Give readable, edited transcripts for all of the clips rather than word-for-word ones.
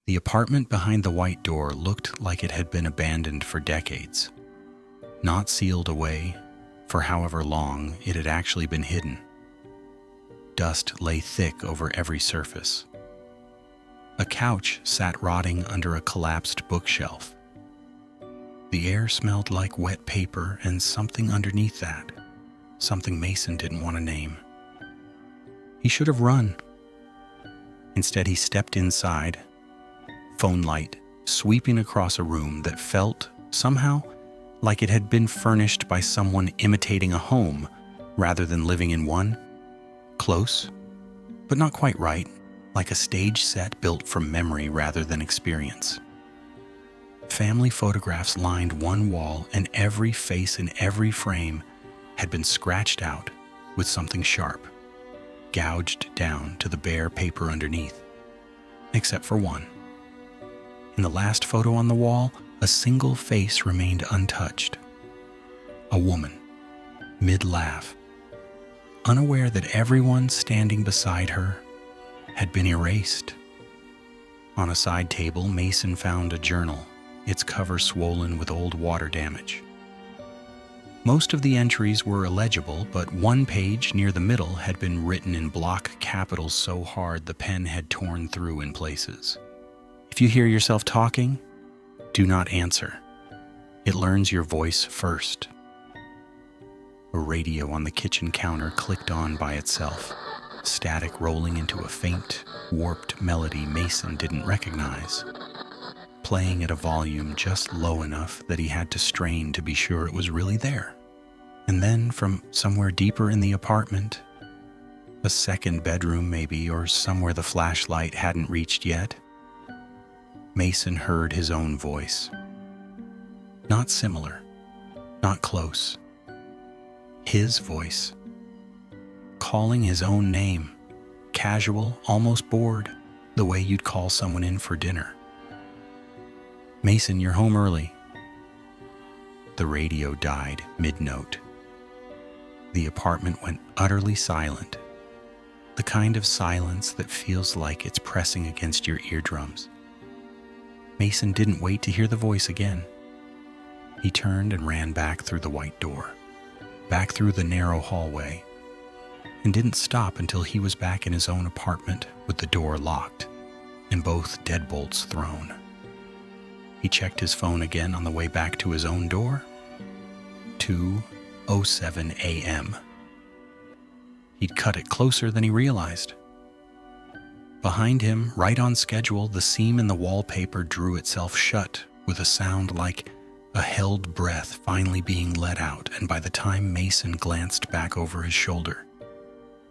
The apartment behind the white door looked like it had been abandoned for decades, not sealed away for however long it had actually been hidden. Dust lay thick over every surface. A couch sat rotting under a collapsed bookshelf. The air smelled like wet paper and something underneath that, something Mason didn't want to name. He should have run. Instead, he stepped inside, phone light sweeping across a room that felt, somehow, like it had been furnished by someone imitating a home rather than living in one. Close, but not quite right, like a stage set built from memory rather than experience. Family photographs lined one wall, and every face in every frame had been scratched out with something sharp, gouged down to the bare paper underneath, except for one. In the last photo on the wall, a single face remained untouched. A woman, mid-laugh, unaware that everyone standing beside her had been erased. On a side table, Mason found a journal, its cover swollen with old water damage. Most of the entries were illegible, but one page near the middle had been written in block capitals so hard the pen had torn through in places. If you hear yourself talking, do not answer. It learns your voice first. A radio on the kitchen counter clicked on by itself, static rolling into a faint, warped melody Mason didn't recognize, playing at a volume just low enough that he had to strain to be sure it was really there. And then, from somewhere deeper in the apartment, a second bedroom maybe, or somewhere the flashlight hadn't reached yet, Mason heard his own voice. Not similar, not close. His voice, calling his own name, casual, almost bored, the way you'd call someone in for dinner. "Mason, you're home early." The radio died mid-note. The apartment went utterly silent, the kind of silence that feels like it's pressing against your eardrums. Mason didn't wait to hear the voice again. He turned and ran back through the white door, back through the narrow hallway, and didn't stop until he was back in his own apartment with the door locked and both deadbolts thrown. He checked his phone again on the way back to his own door. 2:07 a.m. He'd cut it closer than he realized. Behind him, right on schedule, the seam in the wallpaper drew itself shut with a sound like a held breath finally being let out, and by the time Mason glanced back over his shoulder,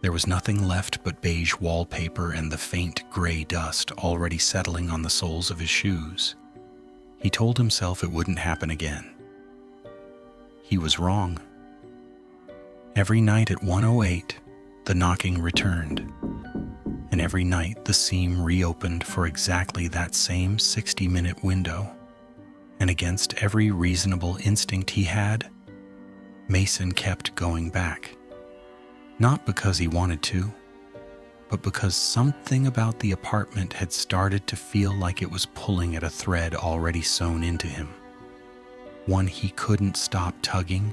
there was nothing left but beige wallpaper and the faint gray dust already settling on the soles of his shoes. He told himself it wouldn't happen again. He was wrong. Every night at 1:08, the knocking returned, and every night the seam reopened for exactly that same 60-minute window. And against every reasonable instinct he had, Mason kept going back. Not because he wanted to, but because something about the apartment had started to feel like it was pulling at a thread already sewn into him, one he couldn't stop tugging,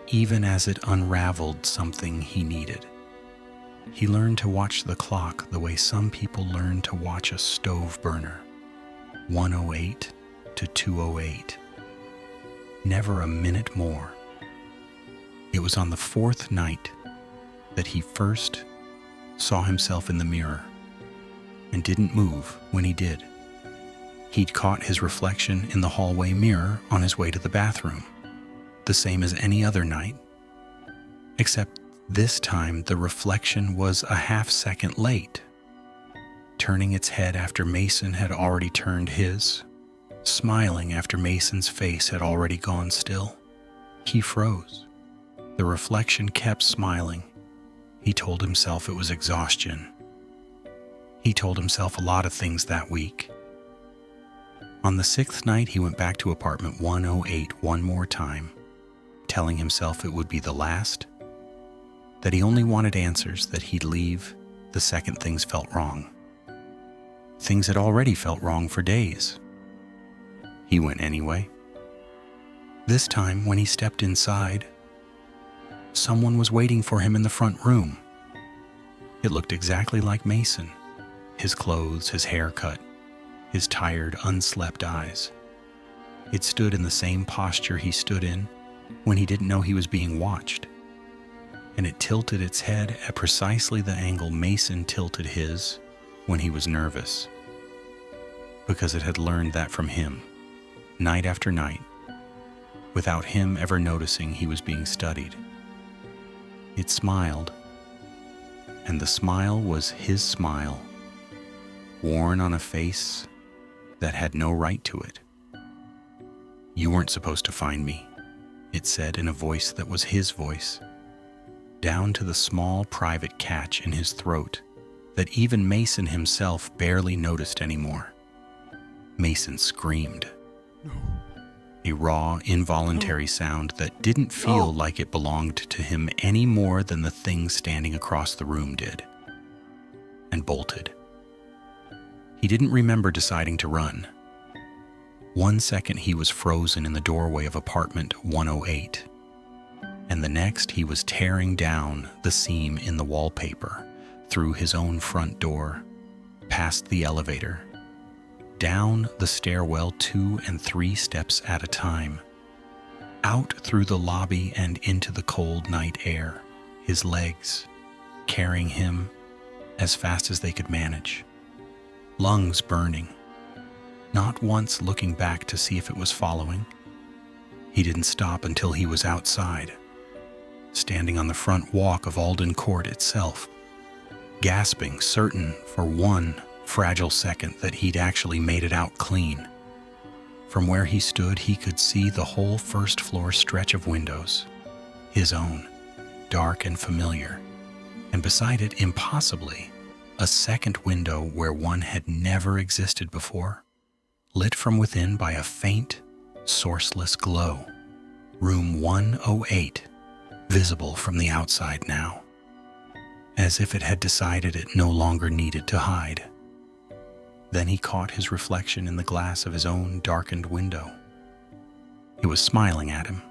even as it unraveled something he needed. He learned to watch the clock the way some people learn to watch a stove burner. 1:08 to 2:08. Never a minute more. It was on the fourth night that he first saw himself in the mirror and didn't move when he did. He'd caught his reflection in the hallway mirror on his way to the bathroom, the same as any other night, except this time the reflection was a half-second late, turning its head after Mason had already turned his, smiling after Mason's face had already gone still. He froze. The reflection kept smiling. He told himself it was exhaustion. He told himself a lot of things that week. On the sixth night, he went back to apartment 108 one more time, telling himself it would be the last, that he only wanted answers, that he'd leave the second things felt wrong. Things had already felt wrong for days. He went anyway. This time, when he stepped inside, someone was waiting for him in the front room. It looked exactly like Mason. His clothes, his haircut, his tired, unslept eyes. It stood in the same posture he stood in when he didn't know he was being watched. And it tilted its head at precisely the angle Mason tilted his when he was nervous. Because it had learned that from him, night after night, without him ever noticing he was being studied. It smiled, and the smile was his smile, worn on a face that had no right to it. "You weren't supposed to find me," it said in a voice that was his voice, down to the small private catch in his throat that even Mason himself barely noticed anymore. Mason screamed. A raw, involuntary sound that didn't feel like it belonged to him any more than the thing standing across the room did, and bolted. He didn't remember deciding to run. 1 second he was frozen in the doorway of apartment 108, and the next he was tearing down the seam in the wallpaper, through his own front door, past the elevator, down the stairwell 2 and 3 steps at a time, out through the lobby and into the cold night air, his legs carrying him as fast as they could manage, lungs burning, not once looking back to see if it was following. He didn't stop until he was outside, standing on the front walk of Alden Court itself, gasping, certain for one fragile second that he'd actually made it out clean. From where he stood, he could see the whole first-floor stretch of windows, his own, dark and familiar, and beside it, impossibly, a second window where one had never existed before, lit from within by a faint, sourceless glow. Room 108, visible from the outside now, as if it had decided it no longer needed to hide. Then he caught his reflection in the glass of his own darkened window. It was smiling at him.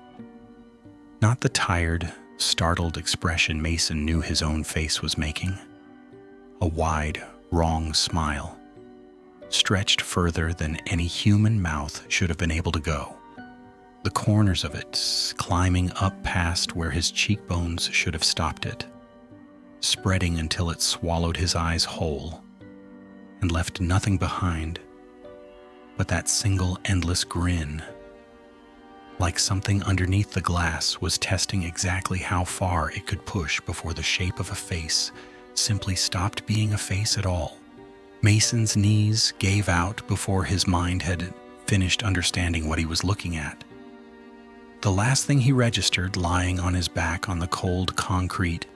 Not the tired, startled expression Mason knew his own face was making. A wide, wrong smile, stretched further than any human mouth should have been able to go. The corners of it climbing up past where his cheekbones should have stopped it, spreading until it swallowed his eyes whole, and left nothing behind but that single endless grin, like something underneath the glass was testing exactly how far it could push before the shape of a face simply stopped being a face at all. Mason's knees gave out before his mind had finished understanding what he was looking at. The last thing he registered, lying on his back on the cold concrete,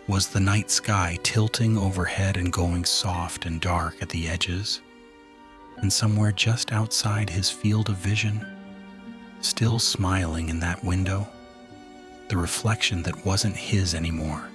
was the night sky tilting overhead and going soft and dark at the edges, and somewhere just outside his field of vision, still smiling in that window, the reflection that wasn't his anymore,